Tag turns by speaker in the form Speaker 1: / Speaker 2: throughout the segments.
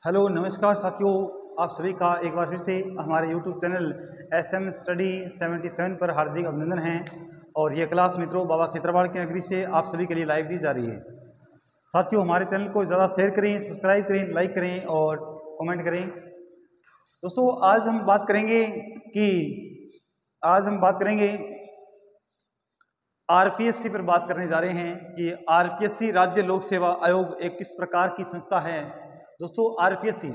Speaker 1: Hello नमस्कार साथियों, आप सभी का एक बार फिर से हमारे यूट्यूब चैनल SM स्टडी 77 पर हार्दिक अभिनंदन है। और ये क्लास मित्रों बाबा खेतरवाड़ की नगरी से आप सभी के लिए लाइव दी जा रही है। साथियों, हमारे चैनल को ज़्यादा शेयर करें, सब्सक्राइब करें, लाइक करें और कमेंट करें। दोस्तों, आज हम बात करेंगे RPSC पर बात करने जा रहे हैं कि RPSC राज्य लोक सेवा आयोग एक किस प्रकार की संस्था है। दोस्तों, RPSC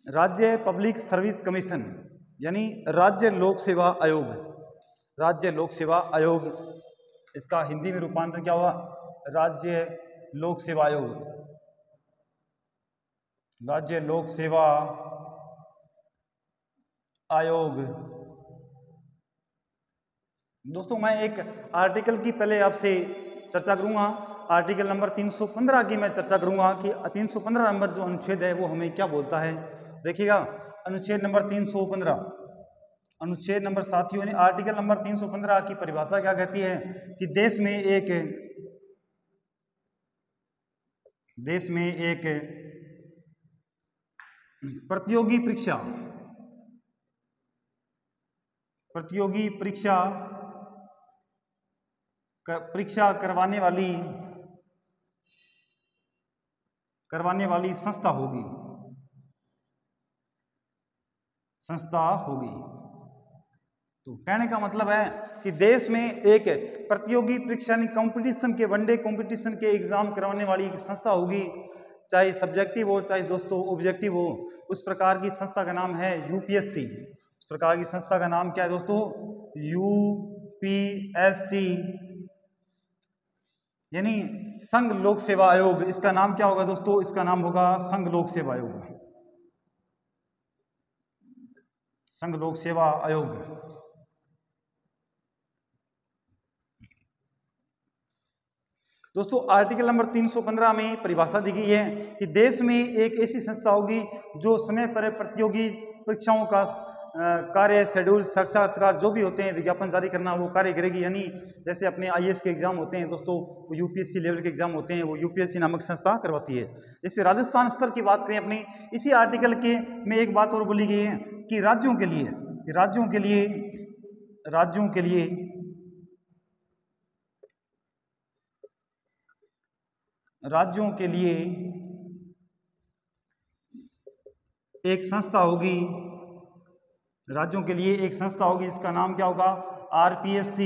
Speaker 1: राज्य पब्लिक सर्विस कमीशन यानी राज्य लोक सेवा आयोग, इसका हिंदी में रूपांतर क्या हुआ? राज्य लोक सेवा आयोग। दोस्तों, मैं एक आर्टिकल की पहले आपसे चर्चा करूंगा। आर्टिकल नंबर 315 की मैं चर्चा करूंगा कि 315 नंबर जो अनुच्छेद है वो हमें क्या बोलता है। देखिएगा, अनुच्छेद नंबर 315, अनुच्छेद नंबर साथियों ने आर्टिकल नंबर 315 की परिभाषा क्या कहती है कि देश में एक प्रतियोगी परीक्षा करवाने वाली संस्था होगी। तो कहने का मतलब है कि देश में एक प्रतियोगी परीक्षा कंपटीशन के वनडे कंपटीशन के एग्जाम करवाने वाली संस्था होगी, चाहे सब्जेक्टिव हो चाहे दोस्तों ऑब्जेक्टिव हो। उस प्रकार की संस्था का नाम है UPSC। उस प्रकार की संस्था का नाम क्या है दोस्तों? UPSC यानी संघ लोक सेवा आयोग। इसका नाम क्या होगा दोस्तों? इसका नाम होगा संघ लोक सेवा आयोग। दोस्तों, आर्टिकल नंबर 315 में परिभाषा दी गई है कि देश में एक ऐसी संस्था होगी जो समय पर प्रतियोगी परीक्षाओं का कार्य, शेड्यूल, साक्षात्कार जो भी होते हैं, विज्ञापन जारी करना, वो कार्य करेगी। यानी जैसे अपने IAS के एग्जाम होते हैं दोस्तों, वो UPSC लेवल के एग्जाम होते हैं, वो UPSC नामक संस्था करवाती है। जैसे राजस्थान स्तर की बात करें अपनी, इसी आर्टिकल के में एक बात और बोली गई है कि राज्यों के लिए एक संस्था होगी, इसका नाम क्या होगा? RPSC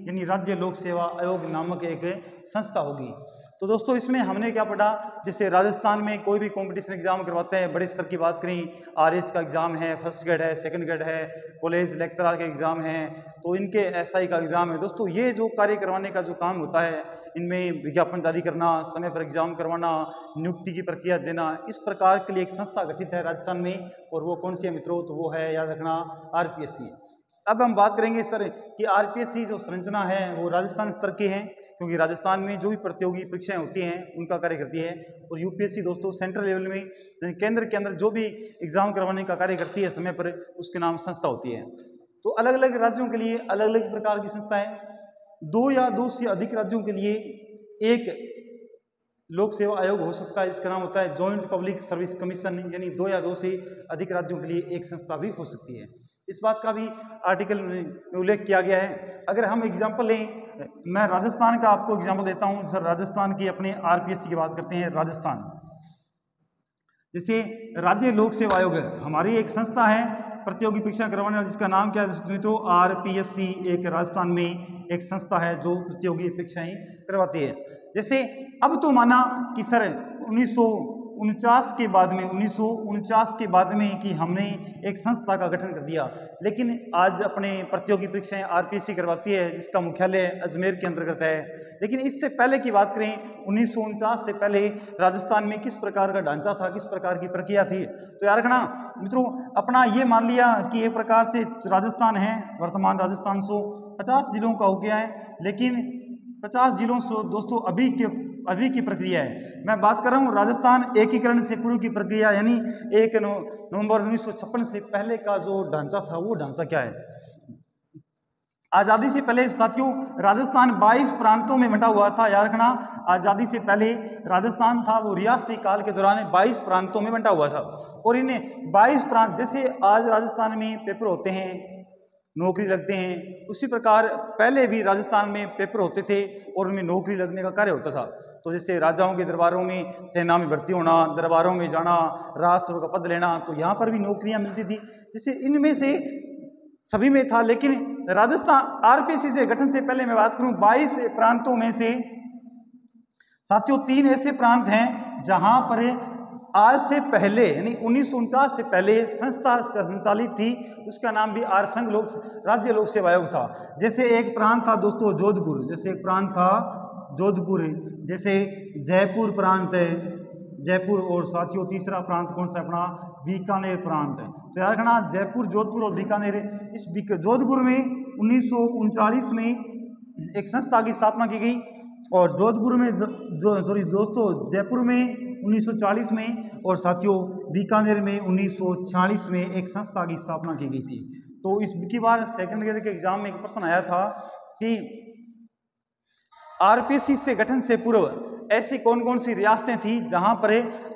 Speaker 1: यानी राज्य लोक सेवा आयोग नामक एक संस्था होगी। तो दोस्तों, इसमें हमने क्या पढ़ा? जैसे राजस्थान में कोई भी कंपटीशन एग्जाम करवाते हैं, बड़े स्तर की बात करें, RS का एग्जाम है, फर्स्ट ग्रेड है, सेकंड ग्रेड है, कॉलेज लेक्चरर के एग्जाम है, तो इनके SI का एग्जाम है। दोस्तों, ये जो कार्य करवाने का जो काम होता है, इनमें विज्ञापन जारी करना, समय पर एग्जाम करवाना, नियुक्ति की प्रक्रिया देना, इस प्रकार के लिए एक संस्था गठित है राजस्थान में। और वो कौन सी है मित्रों? तो वो है, याद रखना, RPSC। अब हम बात करेंगे सर कि RPSC जो संरचना है वो राजस्थान स्तर की है, क्योंकि राजस्थान में जो भी प्रतियोगी परीक्षाएं होती हैं उनका कार्य करती है। और UPSC दोस्तों सेंट्रल लेवल में, केंद्र के अंदर जो भी एग्जाम करवाने का कार्य करती है समय पर, उसके नाम संस्था होती है। तो अलग अलग राज्यों के लिए अलग अलग प्रकार की संस्थाएं, 2 या 2 से अधिक राज्यों के लिए एक लोक सेवा आयोग हो सकता है, इसका नाम होता है जॉइंट पब्लिक सर्विस कमीशन। यानी 2 या 2 से अधिक राज्यों के लिए एक संस्था भी हो सकती है। इस बात का भी आर्टिकल में उल्लेख किया गया है। अगर हम एग्जाम्पल लें, मैं राजस्थान का आपको एग्जाम्पल देता हूं सर। राजस्थान की अपने RPSC की बात करते हैं। राजस्थान जैसे राज्य लोक सेवा आयोग हमारी एक संस्था है प्रतियोगी परीक्षा करवाने वाली, जिसका नाम क्या है मित्रों? RPSC एक राजस्थान में एक संस्था है जो प्रतियोगी परीक्षाएं करवाती है। जैसे अब तो माना कि सर 1949 के बाद में कि हमने एक संस्था का गठन कर दिया, लेकिन आज अपने प्रतियोगी परीक्षाएं RPSC करवाती है, जिसका मुख्यालय अजमेर के अंतर्गत है। लेकिन इससे पहले की बात करें, 1949 से पहले राजस्थान में किस प्रकार का ढांचा था, किस प्रकार की प्रक्रिया थी? तो याद रखना मित्रों, अपना ये मान लिया कि एक प्रकार से राजस्थान है, वर्तमान राजस्थान 50 जिलों का हो गया है, लेकिन 50 जिलों से दोस्तों अभी की प्रक्रिया है। मैं बात कर रहा हूँ राजस्थान एकीकरण से पूर्व की प्रक्रिया, यानी 1 नवंबर 1956 से पहले का जो ढांचा था, वो ढांचा क्या है? आज़ादी से पहले साथियों राजस्थान 22 प्रांतों में बंटा हुआ था। याद रखना, आज़ादी से पहले राजस्थान था वो रियासती काल के दौरान 22 प्रांतों में बंटा हुआ था। और इन्हें 22 प्रांत, जैसे आज राजस्थान में पेपर होते हैं, नौकरी लगते हैं, उसी प्रकार पहले भी राजस्थान में पेपर होते थे और उनमें नौकरी लगने का कार्य होता था। तो जैसे राजाओं के दरबारों में सेना में भर्ती होना, दरबारों में जाना, राजसभा का पद लेना, तो यहाँ पर भी नौकरियाँ मिलती थी। जैसे इनमें से सभी में था, लेकिन राजस्थान आरपीएससी से गठन से पहले मैं बात करूं 22 प्रांतों में से साथियों 3 ऐसे प्रांत हैं जहां पर आज से पहले यानी 1949 से पहले संस्था संचालित थी, उसका नाम भी संघ राज्य लोक सेवा आयोग था। जैसे एक प्रांत था दोस्तों जोधपुर, जैसे एक प्रांत था जोधपुर, जैसे जयपुर प्रांत है, जयपुर। और साथियों तीसरा प्रांत कौन सा अपना बीकानेर प्रांत है। तो याद रखना जयपुर, जोधपुर और बीकानेर। इस जोधपुर में 1939 में एक संस्था की स्थापना की गई और जोधपुर में जयपुर में 1940 में और साथियों बीकानेर में 1946 में एक संस्था की स्थापना की गई थी। तो इसकी बार सेकंड ईयर के एग्जाम में एक प्रश्न आया था कि आरपीएससी से गठन से पूर्व ऐसी कौन कौन सी रियासतें थी जहां पर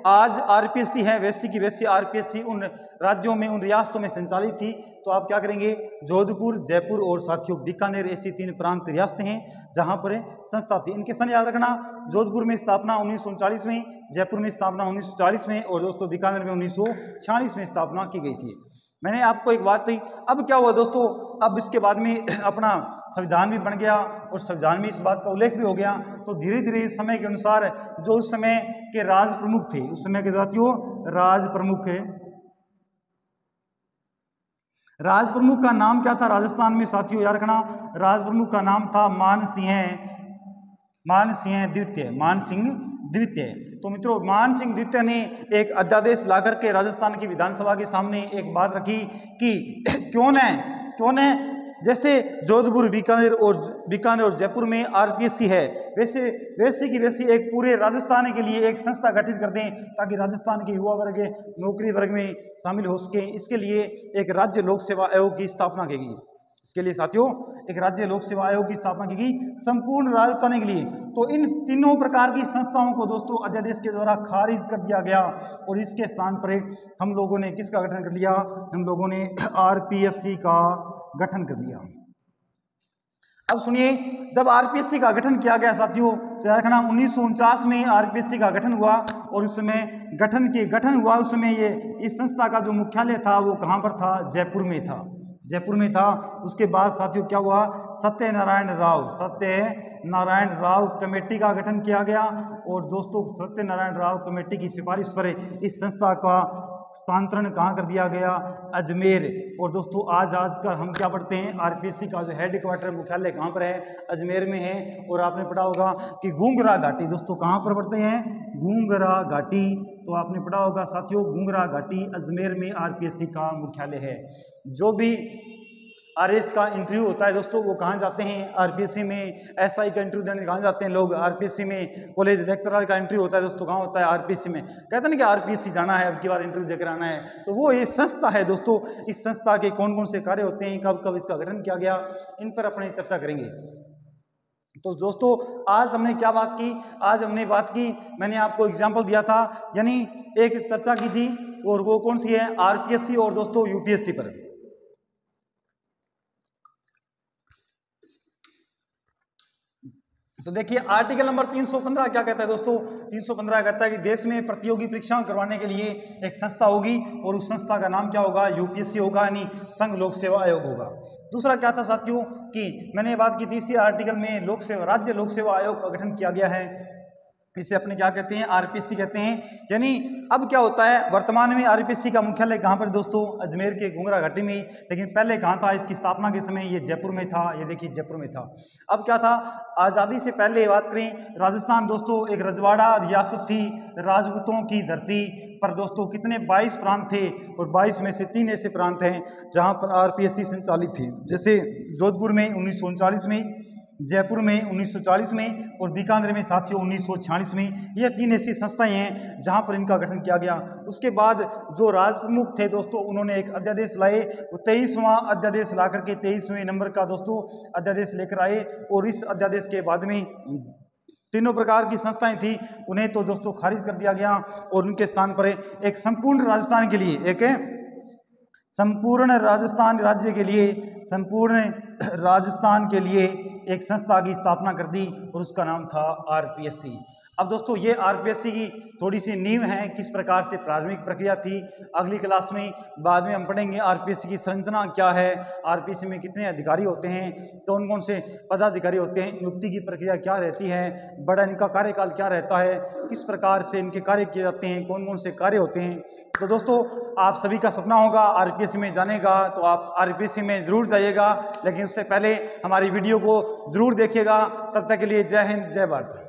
Speaker 1: आज आरपीएससी है, वैसी की वैसी आरपीएससी उन राज्यों में, उन रियासतों में संचालित थी। तो आप क्या करेंगे, जोधपुर, जयपुर और साथियों बीकानेर, ऐसी 3 प्रांत रियासतें हैं जहां पर संस्था थी। इनके सन याद रखना, जोधपुर में स्थापना 1939 में, जयपुर में स्थापना 1940 में और दोस्तों बीकानेर में 1946 में स्थापना की गई थी। मैंने आपको एक बात कही। अब क्या हुआ दोस्तों, अब इसके बाद में अपना संविधान भी बन गया और संविधान में इस बात का उल्लेख भी हो गया। तो धीरे धीरे इस समय के अनुसार जो उस समय के राज प्रमुख थे, उस समय के साथियों राज प्रमुख का नाम क्या था राजस्थान में साथियों, याद रखना, राज प्रमुख का नाम था मान सिंह द्वितीय। तो मित्रों मान सिंह द्वितीय ने एक अध्यादेश लाकर के राजस्थान की विधानसभा के सामने एक बात रखी कि क्यों न जैसे जोधपुर, बीकानेर और जयपुर में आरपीएससी है, वैसे की वैसी एक पूरे राजस्थान के लिए एक संस्था गठित कर दें ताकि राजस्थान के युवा वर्ग नौकरी वर्ग में शामिल हो सके। इसके लिए एक राज्य लोक सेवा आयोग की स्थापना की गई। इसके लिए साथियों एक राज्य लोक सेवा आयोग की स्थापना की गई संपूर्ण राजस्थान के लिए। तो इन तीनों प्रकार की संस्थाओं को दोस्तों अध्यादेश के द्वारा खारिज कर दिया गया और इसके स्थान पर हम लोगों ने किसका गठन कर लिया, हम लोगों ने आरपीएससी का गठन कर लिया। अब सुनिए, जब आरपीएससी का गठन किया गया साथियों, तो याद रखना 1949 में आरपीएससी का गठन हुआ और उस समय गठन हुआ उस समय ये इस संस्था का जो मुख्यालय था वो कहाँ पर था, जयपुर में था। उसके बाद साथियों क्या हुआ, सत्यनारायण राव कमेटी का गठन किया गया और दोस्तों सत्यनारायण राव कमेटी की सिफारिश पर इस संस्था का स्थानांतरण कहाँ कर दिया गया, अजमेर। और दोस्तों आज का हम क्या पढ़ते हैं, आरपीएससी का जो हेड क्वार्टर मुख्यालय कहाँ पर है, अजमेर में है। और आपने पढ़ा होगा कि घुंघरा घाटी, दोस्तों कहाँ पर पढ़ते हैं, घुंघरा घाटी। तो आपने पढ़ा होगा साथियों घुंघरा घाटी अजमेर में आरपीएससी का मुख्यालय है। जो भी आरएस का इंटरव्यू होता है दोस्तों वो कहाँ जाते हैं, आरपीएससी में। एसआई का इंटरव्यू देने कहाँ जाते हैं लोग, आरपीएससी में। कॉलेज लेक्चरर का इंटरव्यू होता है दोस्तों कहाँ होता है, आरपीएससी में। कहते हैं ना कि आरपीएससी जाना है, अब की बार इंटरव्यू देकर आना है। तो वो ये संस्था है दोस्तों, इस संस्था के कौन कौन से कार्य होते हैं, कब कब इसका गठन किया गया, इन पर अपनी चर्चा करेंगे। तो दोस्तों आज हमने क्या बात की, आज हमने बात की, मैंने आपको एग्जाम्पल दिया था, यानी एक चर्चा की थी और वो कौन सी है, आरपीएससी और दोस्तों यूपीएससी पर। तो देखिए आर्टिकल नंबर 315 क्या कहता है दोस्तों, 315 कहता है कि देश में प्रतियोगी परीक्षाएं करवाने के लिए एक संस्था होगी और उस संस्था का नाम क्या होगा, यूपीएससी होगा, यानी संघ लोक सेवा आयोग होगा। दूसरा क्या था साथियों कि मैंने बात की थी इसी आर्टिकल में राज्य लोक सेवा आयोग का गठन किया गया है, इसे अपने क्या कहते हैं, आरपीएससी कहते हैं। यानी अब क्या होता है, वर्तमान में आरपीएससी का मुख्यालय कहाँ पर दोस्तों, अजमेर के घुंघरा घाटी में। लेकिन पहले कहाँ था, इसकी स्थापना के समय ये जयपुर में था, ये देखिए जयपुर में था। अब क्या था, आज़ादी से पहले बात करें, राजस्थान दोस्तों एक रजवाड़ा रियासत थी, राजपूतों की धरती पर दोस्तों कितने 22 प्रांत थे और 22 में से 3 ऐसे प्रांत हैं जहाँ पर आरपीएससी संचालित थी। जैसे जोधपुर में 1939 में, जयपुर में 1940 में और बीकानेर में साथियों 1946 में। ये 3 ऐसी संस्थाएं हैं जहां पर इनका गठन किया गया। उसके बाद जो राज प्रमुख थे दोस्तों, उन्होंने एक अध्यादेश लाए, वो 23वां अध्यादेश ला करके 23वें नंबर का दोस्तों अध्यादेश लेकर आए। और इस अध्यादेश के बाद में तीनों प्रकार की संस्थाएं थी उन्हें तो दोस्तों खारिज कर दिया गया और उनके स्थान पर एक संपूर्ण राजस्थान के लिए एक संस्था की स्थापना कर दी और उसका नाम था आरपीएससी। अब दोस्तों ये आरपीएससी की थोड़ी सी नींव है, किस प्रकार से प्रारंभिक प्रक्रिया थी, अगली क्लास में बाद में हम पढ़ेंगे आरपीएससी की संरचना क्या है, आरपीएससी में कितने अधिकारी होते हैं, कौन कौन से पदाधिकारी होते हैं, नियुक्ति की प्रक्रिया क्या रहती है, बड़ा इनका कार्यकाल क्या रहता है, किस प्रकार से इनके कार्य किए जाते हैं, कौन कौन से कार्य होते हैं। तो दोस्तों आप सभी का सपना होगा आरपीएससी में जाने का, तो आप आरपीएससी में ज़रूर जाइएगा, लेकिन उससे पहले हमारी वीडियो को ज़रूर देखिएगा। तब तक के लिए जय हिंद, जय भारत।